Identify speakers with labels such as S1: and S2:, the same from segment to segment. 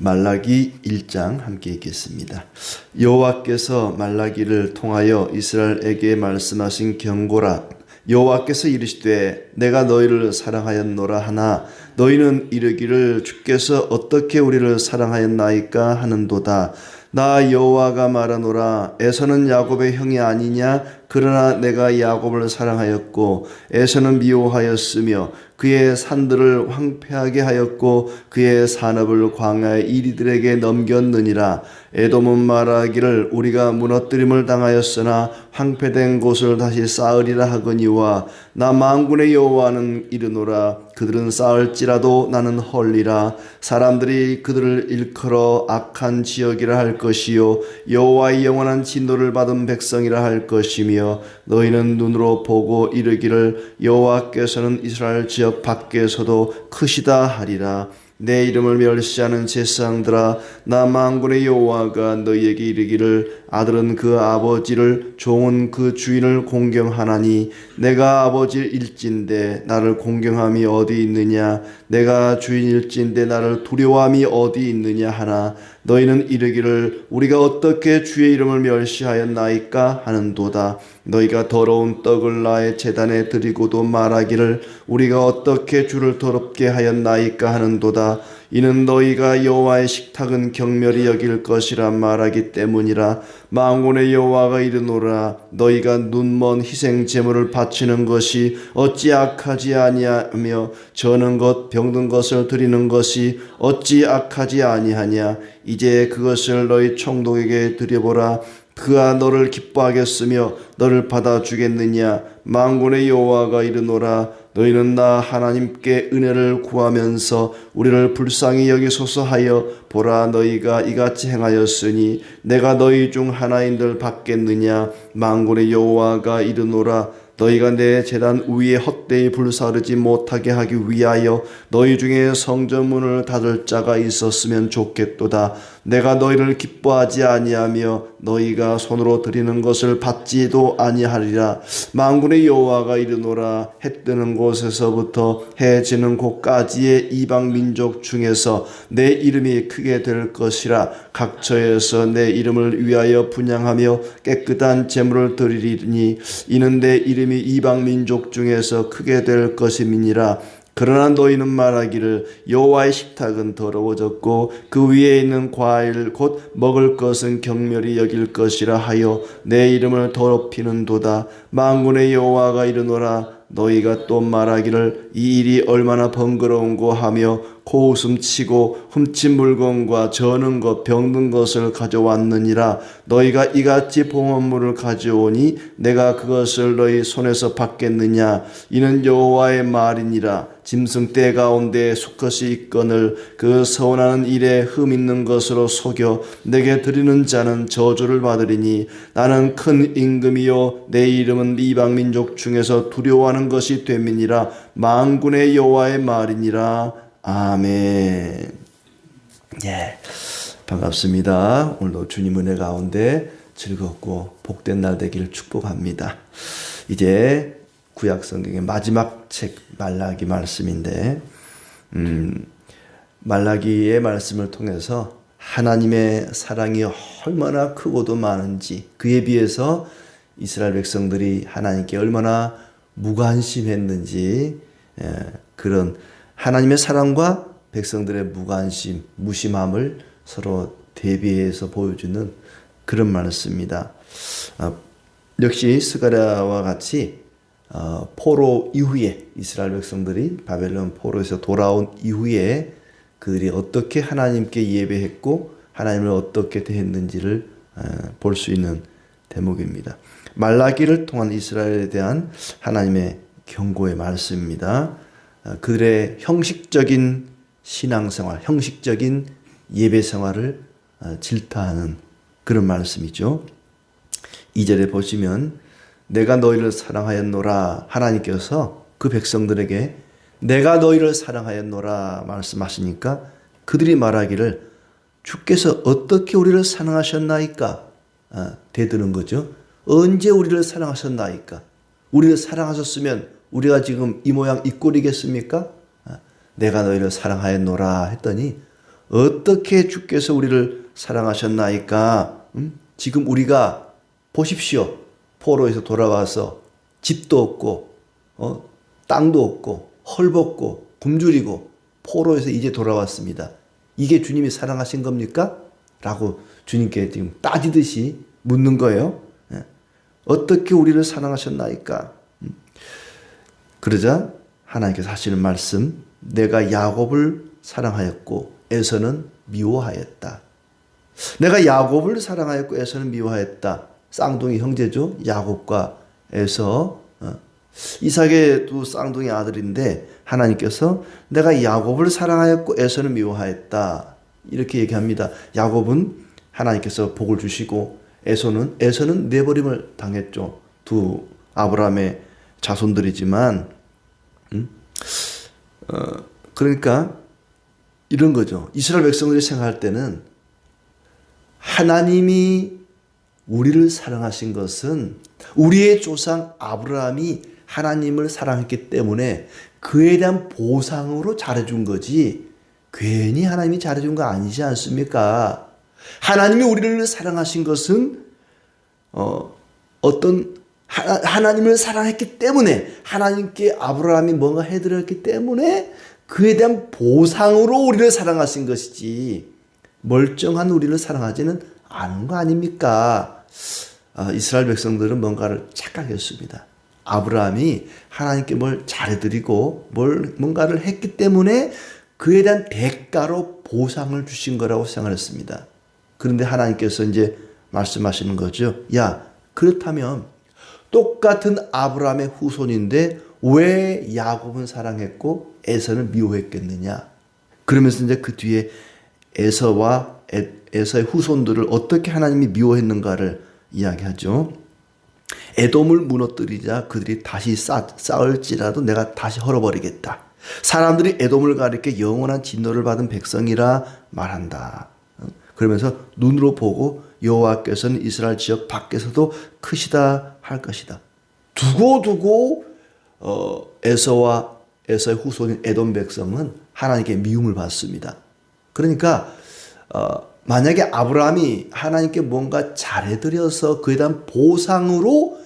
S1: 말라기 1장 함께 읽겠습니다. 여호와께서 말라기를 통하여 이스라엘에게 말씀하신 경고라. 여호와께서 이르시되 내가 너희를 사랑하였노라 하나 너희는 이르기를 주께서 어떻게 우리를 사랑하였나이까 하는도다. 나 여호와가 말하노라. 에서는 야곱의 형이 아니냐? 그러나 내가 야곱을 사랑하였고 에서는 미워하였으며 그의 산들을 황폐하게 하였고 그의 산업을 광야의 이리들에게 넘겼느니라. 에돔은 말하기를 우리가 무너뜨림을 당하였으나 황폐된 곳을 다시 쌓으리라 하거니와 나 만군의 여호와는 이르노라. 그들은 쌓을지라도 나는 헐리라. 사람들이 그들을 일컬어 악한 지역이라 할 것이요 여호와의 영원한 진노를 받은 백성이라 할 것이며 너희는 눈으로 보고 이르기를 여호와께서는 이스라엘 지역 밖에서도 크시다 하리라. 내 이름을 멸시하는 제사장들아, 나 만군의 여호와가 너희에게 이르기를 아들은 그 아버지를 종은 그 주인을 공경하나니 내가 아버지일진데 나를 공경함이 어디 있느냐? 내가 주인일진데 나를 두려워함이 어디 있느냐 하나 너희는 이르기를 우리가 어떻게 주의 이름을 멸시하였나이까 하는도다. 너희가 더러운 떡을 나의 제단에 드리고도 말하기를 우리가 어떻게 주를 더럽게 하였나이까 하는도다. 이는 너희가 여호와의 식탁은 경멸히 여길 것이라 말하기 때문이라. 만군의 여호와가 이르노라. 너희가 눈먼 희생 제물을 바치는 것이 어찌 악하지 아니하며 저는 것 병든 것을 드리는 것이 어찌 악하지 아니하냐? 이제 그것을 너희 총독에게 드려보라. 그가 너를 기뻐하겠으며 너를 받아주겠느냐? 만군의 여호와가 이르노라. 너희는 나 하나님께 은혜를 구하면서 우리를 불쌍히 여기소서 하여 보라. 너희가 이같이 행하였으니 내가 너희 중 하나인들 받겠느냐? 만군의 여호와가 이르노라. 너희가 내 제단 위에 헛되이 불사르지 못하게 하기 위하여 너희 중에 성전문을 닫을 자가 있었으면 좋겠도다. 내가 너희를 기뻐하지 아니하며 너희가 손으로 드리는 것을 받지도 아니하리라. 만군의 여호와가 이르노라. 해 뜨는 곳에서부터 해 지는 곳까지의 이방 민족 중에서 내 이름이 크게 될 것이라. 각처에서 내 이름을 위하여 분향하며 깨끗한 제물을 드리리니 이는 내 이름이 이방 민족 중에서 크게 될 것임이니라. 그러나 너희는 말하기를 여호와의 식탁은 더러워졌고 그 위에 있는 과일 곧 먹을 것은 경멸히 여길 것이라 하여 내 이름을 더럽히는도다. 만군의 여호와가 이르노라. 너희가 또 말하기를 이 일이 얼마나 번거로운고 하며 코웃음치고 훔친 물건과 저는 것 병든 것을 가져왔느니라. 너희가 이같이 봉헌물을 가져오니 내가 그것을 너희 손에서 받겠느냐? 이는 여호와의 말이니라. 짐승 떼 가운데 수컷이 있거늘 그 서운하는 일에 흠 있는 것으로 속여 내게 드리는 자는 저주를 받으리니 나는 큰 임금이요 내 이름은 이방 민족 중에서 두려워하는 것이 됨이니라. 만군의 여호와의 말이니라. 아멘. 예, 반갑습니다. 오늘도 주님 은혜 가운데 즐겁고 복된 날 되기를 축복합니다. 이제 구약 성경의 마지막 책 말라기 말씀인데 말라기의 말씀을 통해서 하나님의 사랑이 얼마나 크고도 많은지, 그에 비해서 이스라엘 백성들이 하나님께 얼마나 무관심했는지, 그런 하나님의 사랑과 백성들의 무관심, 무심함을 서로 대비해서 보여주는 그런 말씀입니다. 역시 스가랴와 같이 포로 이후에 이스라엘 백성들이 바벨론 포로에서 돌아온 이후에 그들이 어떻게 하나님께 예배했고 하나님을 어떻게 대했는지를 볼 수 있는 대목입니다. 말라기를 통한 이스라엘에 대한 하나님의 경고의 말씀입니다. 그들의 형식적인 신앙생활, 형식적인 예배생활을 질타하는 그런 말씀이죠. 2절에 보시면 내가 너희를 사랑하였노라. 하나님께서 그 백성들에게 내가 너희를 사랑하였노라 말씀하시니까 그들이 말하기를 주께서 어떻게 우리를 사랑하셨나이까? 대드는 거죠. 언제 우리를 사랑하셨나이까? 우리를 사랑하셨으면 우리가 지금 이 모양 이 꼴이겠습니까? 내가 너희를 사랑하였노라 했더니 어떻게 주께서 우리를 사랑하셨나이까? 지금 우리가 보십시오. 포로에서 돌아와서 집도 없고 땅도 없고 헐벗고 굶주리고 포로에서 이제 돌아왔습니다. 이게 주님이 사랑하신 겁니까? 라고 주님께 지금 따지듯이 묻는 거예요. 어떻게 우리를 사랑하셨나이까? 그러자 하나님께서 하시는 말씀, 내가 야곱을 사랑하였고 에서는 미워하였다. 내가 야곱을 사랑하였고 에서는 미워하였다. 쌍둥이 형제죠. 야곱과 에서. 이삭의 두 쌍둥이 아들인데 하나님께서 내가 야곱을 사랑하였고 에서는 미워하였다. 이렇게 얘기합니다. 야곱은 하나님께서 복을 주시고 에서는 내버림을 당했죠. 두 아브라함의 자손들이지만 그러니까 이런 거죠. 이스라엘 백성들이 생각할 때는 하나님이 우리를 사랑하신 것은 우리의 조상 아브라함이 하나님을 사랑했기 때문에 그에 대한 보상으로 잘해준 거지 괜히 하나님이 잘해준 거 아니지 않습니까? 하나님이 우리를 사랑하신 것은 하나님을 사랑했기 때문에 하나님께 아브라함이 뭔가 해드렸기 때문에 그에 대한 보상으로 우리를 사랑하신 것이지 멀쩡한 우리를 사랑하지는 않은 거 아닙니까? 이스라엘 백성들은 뭔가를 착각했습니다. 아브라함이 하나님께 뭘 잘해드리고 뭔가를 했기 때문에 그에 대한 대가로 보상을 주신 거라고 생각했습니다. 그런데 하나님께서 이제 말씀하시는 거죠. 야, 그렇다면 똑같은 아브라함의 후손인데 왜 야곱은 사랑했고 에서는 미워했겠느냐? 그러면서 이제 그 뒤에 에서의 후손들을 어떻게 하나님이 미워했는가를 이야기하죠. 에돔을 무너뜨리자 그들이 다시 싸울지라도 내가 다시 헐어버리겠다. 사람들이 에돔을 가리켜 영원한 진노를 받은 백성이라 말한다. 그러면서 눈으로 보고 여호와께서는 이스라엘 지역 밖에서도 크시다 할 것이다. 두고 에서의 후손인 에돔 백성은 하나님께 미움을 받습니다. 그러니까 만약에 아브라함이 하나님께 뭔가 잘해드려서 그에 대한 보상으로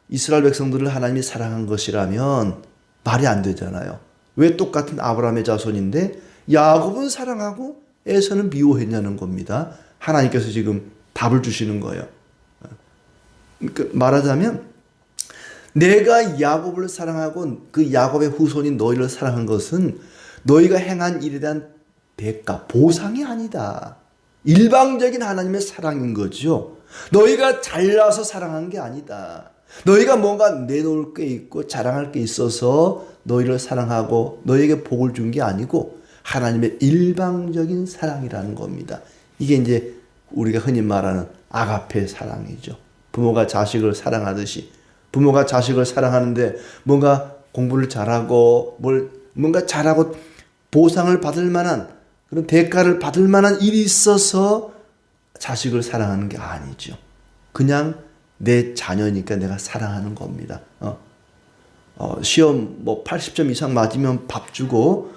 S1: 이스라엘 백성들을 하나님이 사랑한 것이라면 말이 안 되잖아요. 왜 똑같은 아브라함의 자손인데 야곱은 사랑하고 에서는 미워했냐는 겁니다. 하나님께서 지금 답을 주시는 거예요. 말하자면 내가 야곱을 사랑하고 그 야곱의 후손인 너희를 사랑한 것은 너희가 행한 일에 대한 대가, 보상이 아니다. 일방적인 하나님의 사랑인 거죠. 너희가 잘나서 사랑한 게 아니다. 너희가 뭔가 내놓을 게 있고 자랑할 게 있어서 너희를 사랑하고 너희에게 복을 준 게 아니고 하나님의 일방적인 사랑이라는 겁니다. 이게 이제 우리가 흔히 말하는 아가페 사랑이죠. 부모가 자식을 사랑하듯이 부모가 자식을 사랑하는데 뭔가 공부를 잘하고 뭔가 잘하고 보상을 받을 만한 그런 대가를 받을 만한 일이 있어서 자식을 사랑하는 게 아니죠. 그냥 내 자녀니까 내가 사랑하는 겁니다. 시험 80점 이상 맞으면 밥 주고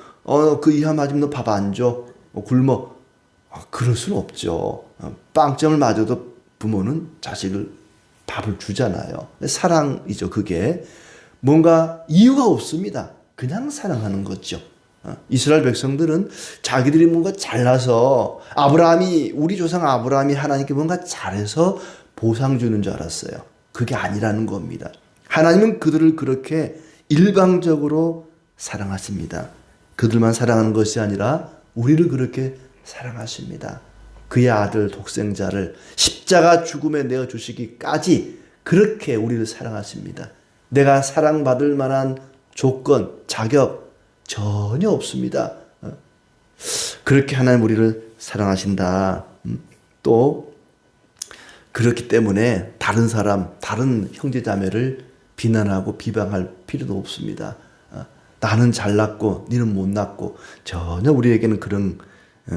S1: 그 이하 맞으면 너 밥 안 줘. 굶어. 그럴 수는 없죠. 빵점을 맞아도 부모는 자식을 밥을 주잖아요. 사랑이죠. 그게 뭔가 이유가 없습니다. 그냥 사랑하는 거죠. 이스라엘 백성들은 자기들이 뭔가 잘나서 우리 조상 아브라함이 하나님께 뭔가 잘해서 보상 주는 줄 알았어요. 그게 아니라는 겁니다. 하나님은 그들을 그렇게 일방적으로 사랑하십니다. 그들만 사랑하는 것이 아니라 우리를 그렇게 사랑하십니다. 그의 아들 독생자를 십자가 죽음에 내어주시기까지 그렇게 우리를 사랑하십니다. 내가 사랑받을 만한 조건, 자격 전혀 없습니다. 그렇게 하나님 우리를 사랑하신다. 또 그렇기 때문에 다른 형제자매를 비난하고 비방할 필요도 없습니다. 나는 잘났고 너는 못났고 전혀 우리에게는 그런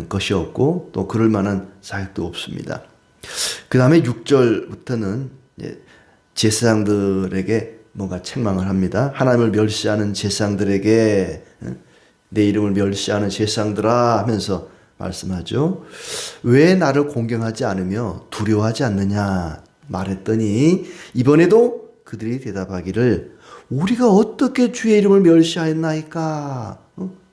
S1: 것이 없고 또 그럴 만한 자격도 없습니다. 그 다음에 6절부터는 제사장들에게 뭔가 책망을 합니다. 하나님을 멸시하는 제사장들에게 내 이름을 멸시하는 제사장들아 하면서 말씀하죠. 왜 나를 공경하지 않으며 두려워하지 않느냐 말했더니 이번에도 그들이 대답하기를 우리가 어떻게 주의 이름을 멸시하였나이까?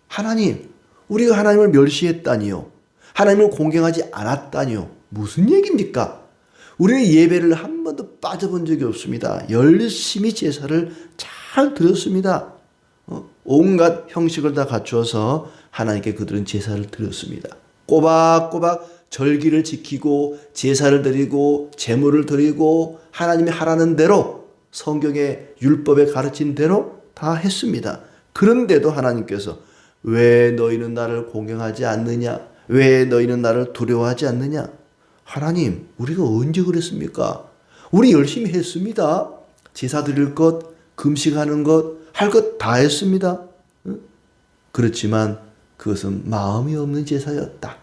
S1: 하나님, 우리가 하나님을 멸시했다니요. 하나님을 공경하지 않았다니요. 무슨 얘기입니까? 우리는 예배를 한 번도 빠져본 적이 없습니다. 열심히 제사를 잘 드렸습니다. 온갖 형식을 다 갖추어서 하나님께 그들은 제사를 드렸습니다. 꼬박꼬박 절기를 지키고 제사를 드리고 제물을 드리고 하나님이 하라는 대로 성경의 율법에 가르친 대로 다 했습니다. 그런데도 하나님께서 왜 너희는 나를 공경하지 않느냐? 왜 너희는 나를 두려워하지 않느냐? 하나님, 우리가 언제 그랬습니까? 우리 열심히 했습니다. 제사 드릴 것, 금식하는 것, 할 것 다 했습니다. 그렇지만 그것은 마음이 없는 제사였다.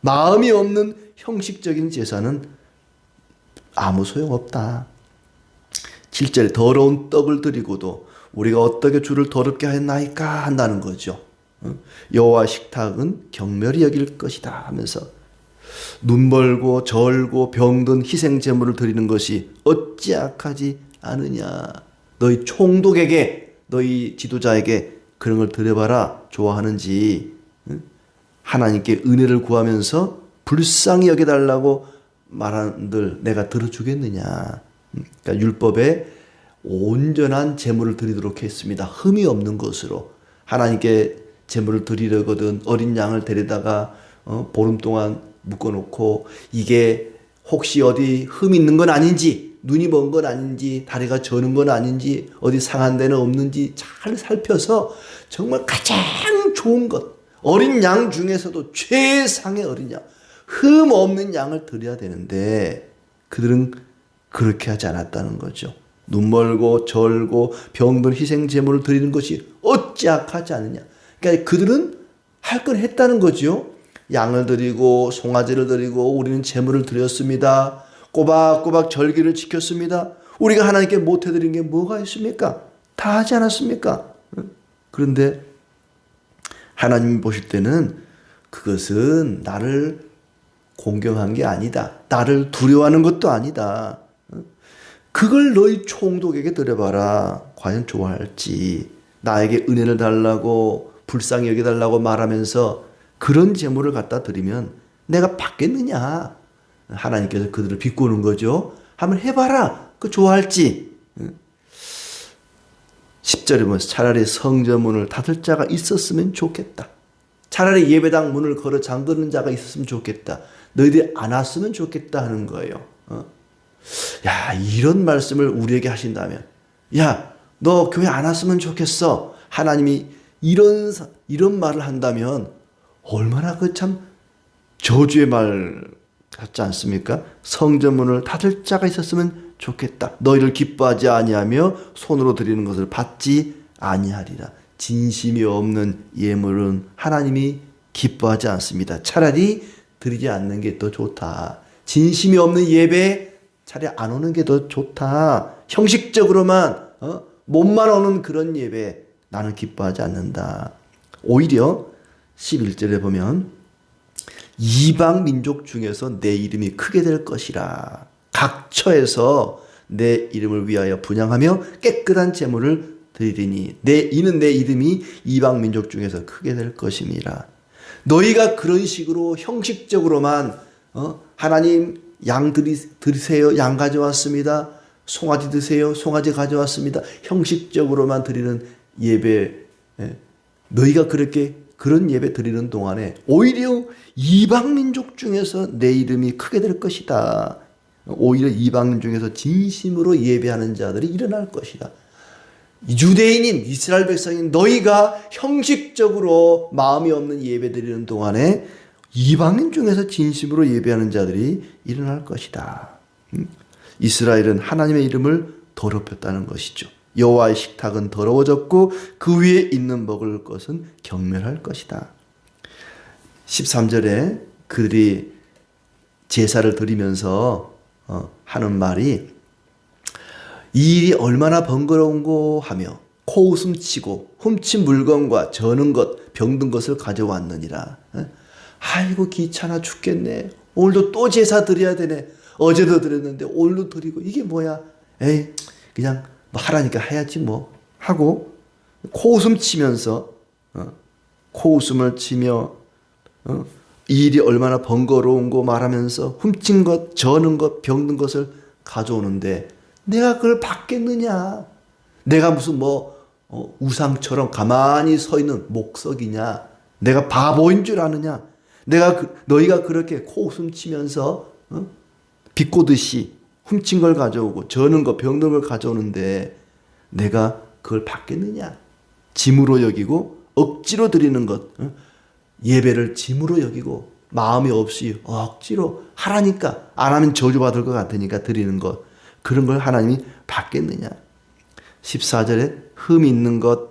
S1: 마음이 없는 형식적인 제사는 아무 소용없다. 7절에 더러운 떡을 드리고도 우리가 어떻게 주를 더럽게 하였나이까 한다는 거죠. 여호와 식탁은 경멸히 여길 것이다 하면서 눈 벌고 절고 병든 희생 제물을 드리는 것이 어찌 악하지 않으냐. 너희 총독에게 너희 지도자에게 그런 걸 드려봐라. 좋아하는지. 하나님께 은혜를 구하면서 불쌍히 여겨달라고 말한들 내가 들어주겠느냐. 그러니까 율법에 온전한 제물을 드리도록 했습니다. 흠이 없는 것으로. 하나님께 제물을 드리려거든 어린 양을 데려다가 보름 동안 묶어놓고 이게 혹시 어디 흠 있는 건 아닌지, 눈이 먼 건 아닌지, 다리가 저는 건 아닌지, 어디 상한 데는 없는지 잘 살펴서 정말 가장 좋은 것, 어린 양 중에서도 최상의 어린 양, 흠 없는 양을 드려야 되는데 그들은 그렇게 하지 않았다는 거죠. 눈 멀고 절고 병든 희생 제물을 드리는 것이 어찌 악하지 않느냐. 그러니까 그들은 할 건 했다는 거죠. 양을 드리고 송아지를 드리고 우리는 제물을 드렸습니다. 꼬박꼬박 절기를 지켰습니다. 우리가 하나님께 못 해드린 게 뭐가 있습니까? 다 하지 않았습니까? 그런데 하나님이 보실 때는 그것은 나를 공경한 게 아니다. 나를 두려워하는 것도 아니다. 그걸 너희 총독에게 드려봐라. 과연 좋아할지. 나에게 은혜를 달라고 불쌍히 여겨달라고 말하면서 그런 제물을 갖다 드리면 내가 받겠느냐. 하나님께서 그들을 비꼬는 거죠. 한번 해봐라. 그 좋아할지. 10절에 보면 차라리 성전 문을 닫을 자가 있었으면 좋겠다. 차라리 예배당 문을 걸어 잠그는 자가 있었으면 좋겠다. 너희들이 안 왔으면 좋겠다 하는 거예요. 야, 이런 말씀을 우리에게 하신다면, 야, 너 교회 안 왔으면 좋겠어. 하나님이 이런 말을 한다면 얼마나 그 참 저주의 말 같지 않습니까? 성전 문을 닫을 자가 있었으면 좋겠다. 너희를 기뻐하지 아니하며 손으로 드리는 것을 받지 아니하리라. 진심이 없는 예물은 하나님이 기뻐하지 않습니다. 차라리 드리지 않는 게 더 좋다. 진심이 없는 예배 차라리 안 오는 게 더 좋다. 형식적으로만 몸만 오는 그런 예배 나는 기뻐하지 않는다. 오히려 11절에 보면 이방 민족 중에서 내 이름이 크게 될 것이라. 각 처에서 내 이름을 위하여 분향하며 깨끗한 제물을 드리리니 이는 내 이름이 이방 민족 중에서 크게 될 것임이라. 너희가 그런 식으로 형식적으로만 하나님 양 드리세요. 양 가져왔습니다. 송아지 드세요. 송아지 가져왔습니다. 형식적으로만 드리는 예배, 너희가 그런 예배 드리는 동안에 오히려 이방 민족 중에서 내 이름이 크게 될 것이다. 오히려 이방 중에서 진심으로 예배하는 자들이 일어날 것이다. 유대인인 이스라엘 백성인 너희가 형식적으로 마음이 없는 예배 드리는 동안에 이방인 중에서 진심으로 예배하는 자들이 일어날 것이다. 이스라엘은 하나님의 이름을 더럽혔다는 것이죠. 여호와의 식탁은 더러워졌고 그 위에 있는 먹을 것은 경멸할 것이다. 13절에 그들이 제사를 드리면서 하는 말이 이 일이 얼마나 번거로운고 하며 코웃음 치고 훔친 물건과 저는 것 병든 것을 가져왔느니라. 아이고 귀찮아 죽겠네. 오늘도 또 제사 드려야 되네. 어제도 드렸는데 오늘도 드리고 이게 뭐야. 에이 그냥 뭐 하라니까 해야지 뭐 하고 코웃음 치면서 코웃음을 치며 이 일이 얼마나 번거로운 거 말하면서 훔친 것, 저는 것, 병든 것을 가져오는데 내가 그걸 받겠느냐. 내가 무슨 우상처럼 가만히 서 있는 목석이냐. 내가 바보인 줄 아느냐. 너희가 그렇게 코웃음 치면서 비꼬듯이 훔친 걸 가져오고 저는 것, 병든 걸 가져오는데 내가 그걸 받겠느냐. 짐으로 여기고 억지로 드리는 것, 예배를 짐으로 여기고 마음이 없이 억지로 하라니까 안 하면 저주받을 것 같으니까 드리는 것, 그런 걸 하나님이 받겠느냐. 14절에 흠 있는 것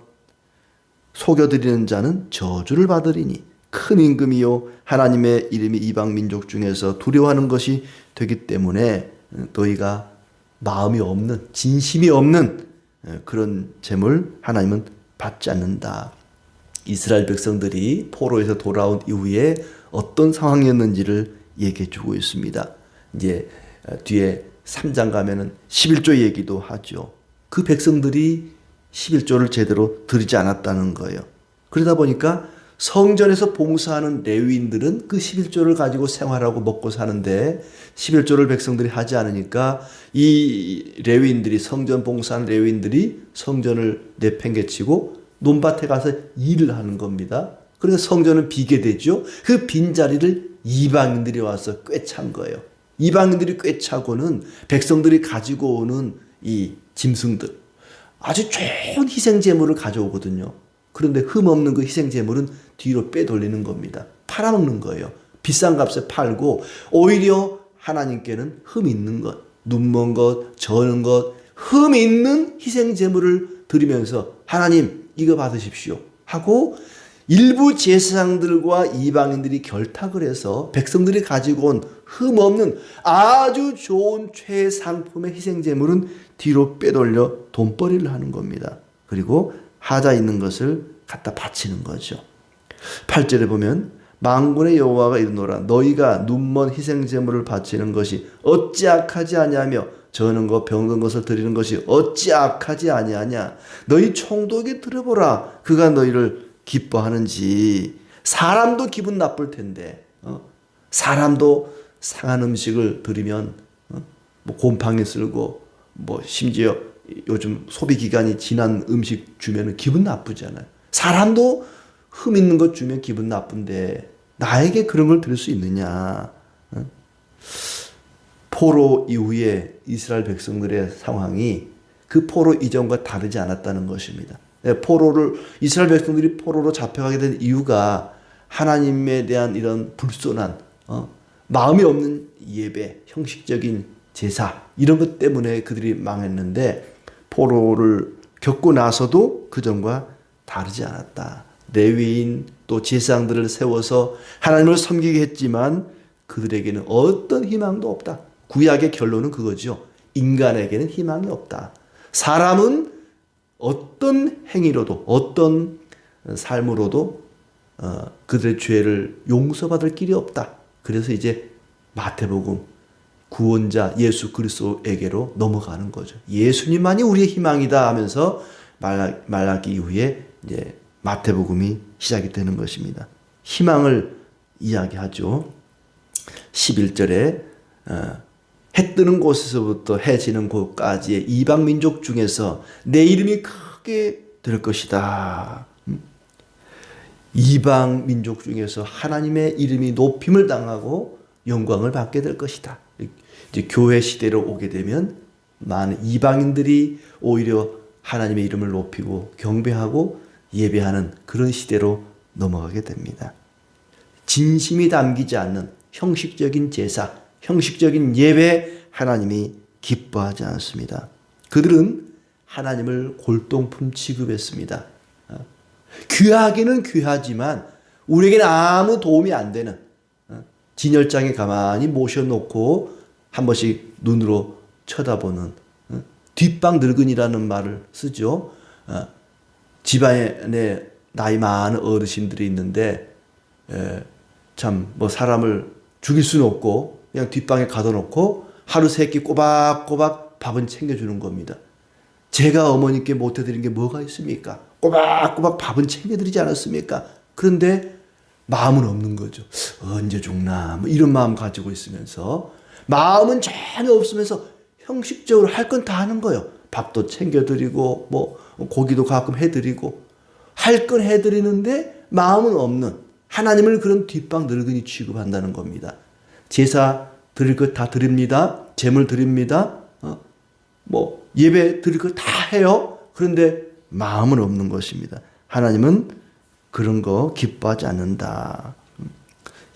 S1: 속여드리는 자는 저주를 받으리니 큰 임금이요 하나님의 이름이 이방 민족 중에서 두려워하는 것이 되기 때문에 너희가 마음이 없는, 진심이 없는 그런 재물 하나님은 받지 않는다. 이스라엘 백성들이 포로에서 돌아온 이후에 어떤 상황이었는지를 얘기해 주고 있습니다. 이제 뒤에 3장 가면은 11조 얘기도 하죠. 그 백성들이 11조를 제대로 드리지 않았다는 거예요. 그러다 보니까 성전에서 봉사하는 레위인들은 그 11조를 가지고 생활하고 먹고 사는데 11조를 백성들이 하지 않으니까 이 레위인들이, 성전 봉사하는 레위인들이 성전을 내팽개치고 논밭에 가서 일을 하는 겁니다. 그래서 성전은 비게 되죠. 그 빈자리를 이방인들이 와서 꿰찬 거예요. 이방인들이 꿰차고는 백성들이 가지고 오는 이 짐승들, 아주 좋은 희생제물을 가져오거든요. 그런데 흠없는 그 희생제물은 뒤로 빼돌리는 겁니다. 팔아먹는 거예요. 비싼 값에 팔고 오히려 하나님께는 흠 있는 것, 눈먼 것, 저는 것, 흠 있는 희생제물을 드리면서 하나님 이거 받으십시오 하고 일부 제사장들과 이방인들이 결탁을 해서 백성들이 가지고 온 흠없는 아주 좋은 최상품의 희생제물은 뒤로 빼돌려 돈벌이를 하는 겁니다. 그리고 하자 있는 것을 갖다 바치는 거죠. 8절에 보면 만군의 여호와가 이르노라 너희가 눈먼 희생제물을 바치는 것이 어찌 악하지 아니하며 저는 것 병든 것을 드리는 것이 어찌 악하지 아니하냐. 너희 총독에게 들어보라. 그가 너희를 기뻐하는지. 사람도 기분 나쁠 텐데 사람도 상한 음식을 드리면 뭐 곰팡이 쓸고 뭐 심지어 요즘 소비 기간이 지난 음식 주면은 기분 나쁘잖아요. 사람도 흠 있는 것 주면 기분 나쁜데 나에게 그런 걸 드릴 수 있느냐. 포로 이후에 이스라엘 백성들의 상황이 그 포로 이전과 다르지 않았다는 것입니다. 이스라엘 백성들이 포로로 잡혀가게 된 이유가 하나님에 대한 이런 불손한 마음이 없는 예배, 형식적인 제사 이런 것 때문에 그들이 망했는데 포로를 겪고 나서도 그전과 다르지 않았다. 레위인 또 제사장들을 세워서 하나님을 섬기게 했지만 그들에게는 어떤 희망도 없다. 구약의 결론은 그거죠. 인간에게는 희망이 없다. 사람은 어떤 행위로도 어떤 삶으로도 그들의 죄를 용서받을 길이 없다. 그래서 이제 마태복음 구원자 예수 그리스도에게로 넘어가는 거죠. 예수님만이 우리의 희망이다 하면서 말라기 이후에 이제 마태복음이 시작이 되는 것입니다. 희망을 이야기하죠. 11절에 해 뜨는 곳에서부터 해 지는 곳까지의 이방 민족 중에서 내 이름이 크게 될 것이다. 이방 민족 중에서 하나님의 이름이 높임을 당하고 영광을 받게 될 것이다. 이제 교회 시대로 오게 되면 많은 이방인들이 오히려 하나님의 이름을 높이고 경배하고 예배하는 그런 시대로 넘어가게 됩니다. 진심이 담기지 않는 형식적인 제사, 형식적인 예배 하나님이 기뻐하지 않습니다. 그들은 하나님을 골동품 취급했습니다. 귀하기는 귀하지만 우리에게는 아무 도움이 안 되는 진열장에 가만히 모셔놓고 한 번씩 눈으로 쳐다보는 뒷방 늙은이라는 말을 쓰죠. 집안에 나이 많은 어르신들이 있는데 참 뭐 사람을 죽일 수는 없고 그냥 뒷방에 가둬놓고 하루 세 끼 꼬박꼬박 밥은 챙겨주는 겁니다. 제가 어머니께 못해드린 게 뭐가 있습니까? 꼬박꼬박 밥은 챙겨드리지 않았습니까? 그런데 마음은 없는 거죠. 언제 죽나 뭐 이런 마음 가지고 있으면서 마음은 전혀 없으면서 형식적으로 할 건 다 하는 거예요. 밥도 챙겨드리고 뭐 고기도 가끔 해드리고 할 건 해드리는데 마음은 없는 하나님을 그런 뒷방 늙은이 취급한다는 겁니다. 제사 드릴 것 다 드립니다. 제물 드립니다. 뭐 예배 드릴 것 다 해요. 그런데 마음은 없는 것입니다. 하나님은 그런 거 기뻐하지 않는다.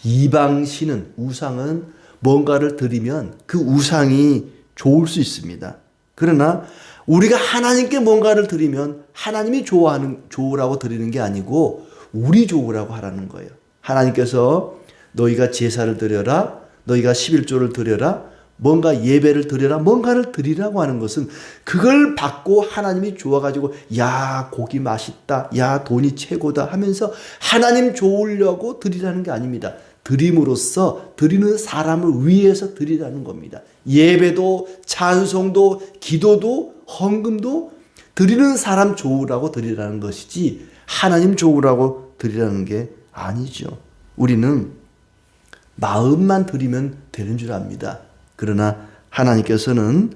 S1: 이방신은 우상은 뭔가를 드리면 그 우상이 좋을 수 있습니다. 그러나 우리가 하나님께 뭔가를 드리면 하나님이 좋으라고 드리는 게 아니고 우리 좋으라고 하라는 거예요. 하나님께서 너희가 제사를 드려라, 너희가 11조를 드려라, 뭔가 예배를 드려라, 뭔가를 드리라고 하는 것은 그걸 받고 하나님이 좋아가지고 야 고기 맛있다, 야 돈이 최고다 하면서 하나님 좋으려고 드리라는 게 아닙니다. 드림으로써 드리는 사람을 위해서 드리라는 겁니다. 예배도 찬송도 기도도 헌금도 드리는 사람 좋으라고 드리라는 것이지 하나님 좋으라고 드리라는 게 아니죠. 우리는 마음만 드리면 되는 줄 압니다. 그러나 하나님께서는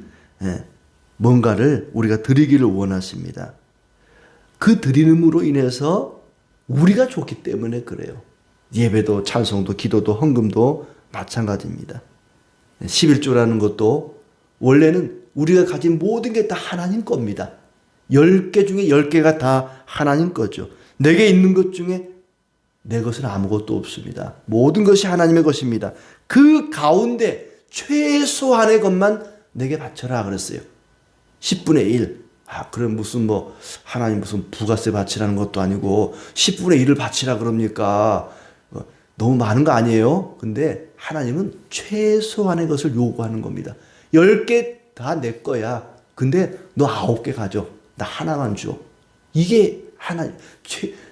S1: 뭔가를 우리가 드리기를 원하십니다. 그 드림으로 인해서 우리가 좋기 때문에 그래요. 예배도 찬송도 기도도 헌금도 마찬가지입니다. 11조라는 것도 원래는 우리가 가진 모든 게 다 하나님 겁니다. 10개 중에 10개가 다 하나님 거죠. 내게 있는 것 중에 내 것은 아무것도 없습니다. 모든 것이 하나님의 것입니다. 그 가운데 최소한의 것만 내게 바쳐라 그랬어요. 10분의 1. 그럼 무슨 하나님 무슨 부가세 바치라는 것도 아니고 10분의 1을 바치라 그럽니까? 너무 많은 거 아니에요? 근데 하나님은 최소한의 것을 요구하는 겁니다. 10개 다 내 거야. 근데 너 9개 가져. 나 하나만 줘. 이게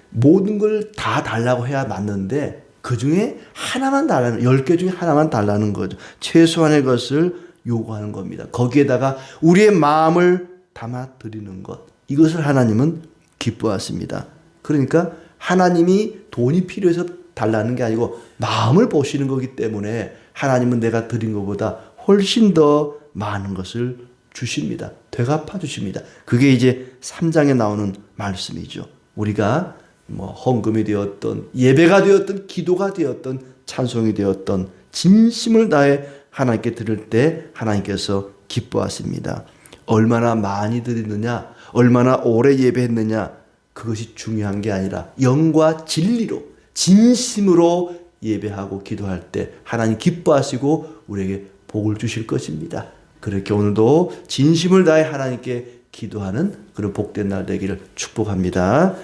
S1: 모든 걸 다 달라고 해야 맞는데 그 중에 하나만 달라는 10개 중에 하나만 달라는 거죠. 최소한의 것을 요구하는 겁니다. 거기에다가 우리의 마음을 담아 드리는 것. 이것을 하나님은 기뻐하십니다. 그러니까 하나님이 돈이 필요해서 달라는 게 아니고 마음을 보시는 거기 때문에 하나님은 내가 드린 것보다 훨씬 더 많은 것을 주십니다. 되갚아 주십니다. 그게 이제 3장에 나오는 말씀이죠. 우리가 헌금이 되었던 예배가 되었던 기도가 되었던 찬송이 되었던 진심을 다해 하나님께 드릴 때 하나님께서 기뻐하십니다. 얼마나 많이 드리느냐, 얼마나 오래 예배했느냐 그것이 중요한 게 아니라 영과 진리로 진심으로 예배하고 기도할 때 하나님 기뻐하시고 우리에게 복을 주실 것입니다. 그렇게 오늘도 진심을 다해 하나님께 기도하는 그런 복된 날 되기를 축복합니다.